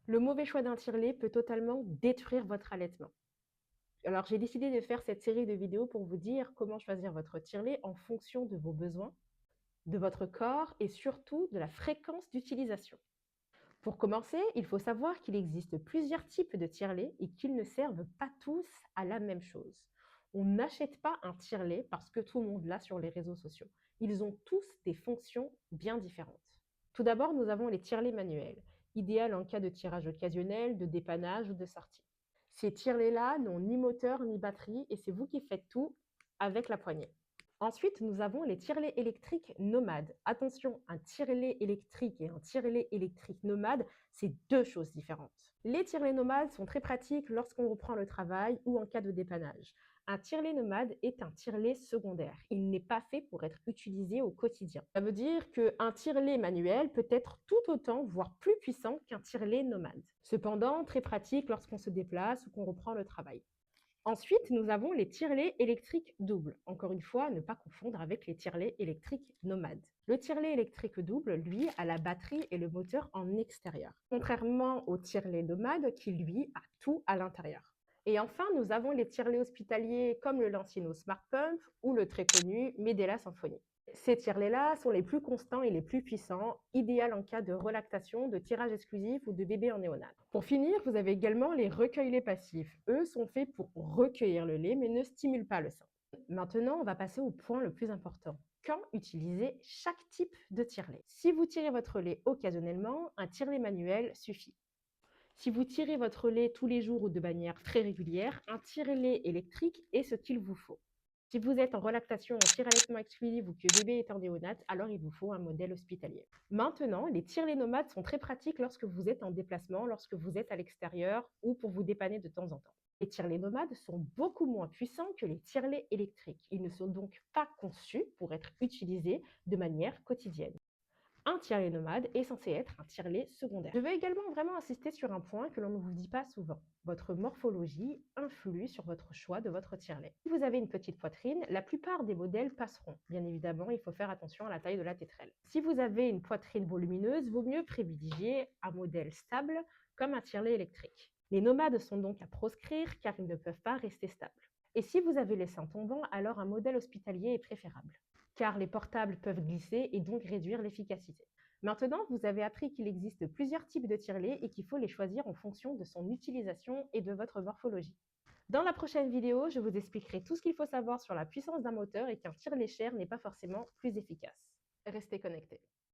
Le mauvais choix d'un tire-lait peut totalement détruire votre allaitement. Alors, j'ai décidé de faire cette série de vidéos pour vous dire comment choisir votre tire-lait en fonction de vos besoins, de votre corps et surtout de la fréquence d'utilisation. Pour commencer, il faut savoir qu'il existe plusieurs types de tire-lait et qu'ils ne servent pas tous à la même chose. On n'achète pas un tire-lait parce que tout le monde l'a sur les réseaux sociaux. Ils ont tous des fonctions bien différentes. Tout d'abord, nous avons les tire-laits manuels, idéal en cas de tirage occasionnel, de dépannage ou de sortie. Ces tire-laits-là n'ont ni moteur ni batterie et c'est vous qui faites tout avec la poignée. Ensuite, nous avons les tire-laits électriques nomades. Attention, un tire-lait électrique et un tire-lait électrique nomade, c'est deux choses différentes. Les tire-laits nomades sont très pratiques lorsqu'on reprend le travail ou en cas de dépannage. Un tire-lait nomade est un tire-lait secondaire. Il n'est pas fait pour être utilisé au quotidien. Ça veut dire qu'un tire-lait manuel peut être tout autant, voire plus puissant qu'un tire-lait nomade. Cependant, très pratique lorsqu'on se déplace ou qu'on reprend le travail. Ensuite, nous avons les tire-laits électriques doubles. Encore une fois, ne pas confondre avec les tire-laits électriques nomades. Le tire-lait électrique double, lui, a la batterie et le moteur en extérieur, contrairement au tire-lait nomade qui, lui, a tout à l'intérieur. Et enfin, nous avons les tire-laits hospitaliers comme le Lancino Smart Pump ou le très connu Medela Symphony. Ces tire-laits-là sont les plus constants et les plus puissants, idéal en cas de relactation, de tirage exclusif ou de bébé en néonat. Pour finir, vous avez également les recueils-laits passifs. Eux sont faits pour recueillir le lait mais ne stimulent pas le sein. Maintenant, on va passer au point le plus important. Quand utiliser chaque type de tire-lait? Si vous tirez votre lait occasionnellement, un tire-lait manuel suffit. Si vous tirez votre lait tous les jours ou de manière très régulière, un tire-lait électrique est ce qu'il vous faut. Si vous êtes en relactation, en tire-allaitement exclusif ou que bébé est en néonate, alors il vous faut un modèle hospitalier. Maintenant, les tire-laits nomades sont très pratiques lorsque vous êtes en déplacement, lorsque vous êtes à l'extérieur ou pour vous dépanner de temps en temps. Les tire-laits nomades sont beaucoup moins puissants que les tire-laits électriques. Ils ne sont donc pas conçus pour être utilisés de manière quotidienne. Un tire-lait nomade est censé être un tire-lait secondaire. Je veux également vraiment insister sur un point que l'on ne vous dit pas souvent. Votre morphologie influe sur votre choix de votre tire-lait. Si vous avez une petite poitrine, la plupart des modèles passeront. Bien évidemment, il faut faire attention à la taille de la tétrelle. Si vous avez une poitrine volumineuse, vaut mieux privilégier un modèle stable comme un tire-lait électrique. Les nomades sont donc à proscrire car ils ne peuvent pas rester stables. Et si vous avez les seins tombants, alors un modèle hospitalier est préférable, car les portables peuvent glisser et donc réduire l'efficacité. Maintenant, vous avez appris qu'il existe plusieurs types de tire-lait et qu'il faut les choisir en fonction de son utilisation et de votre morphologie. Dans la prochaine vidéo, je vous expliquerai tout ce qu'il faut savoir sur la puissance d'un moteur et qu'un tire-lait cher n'est pas forcément plus efficace. Restez connectés.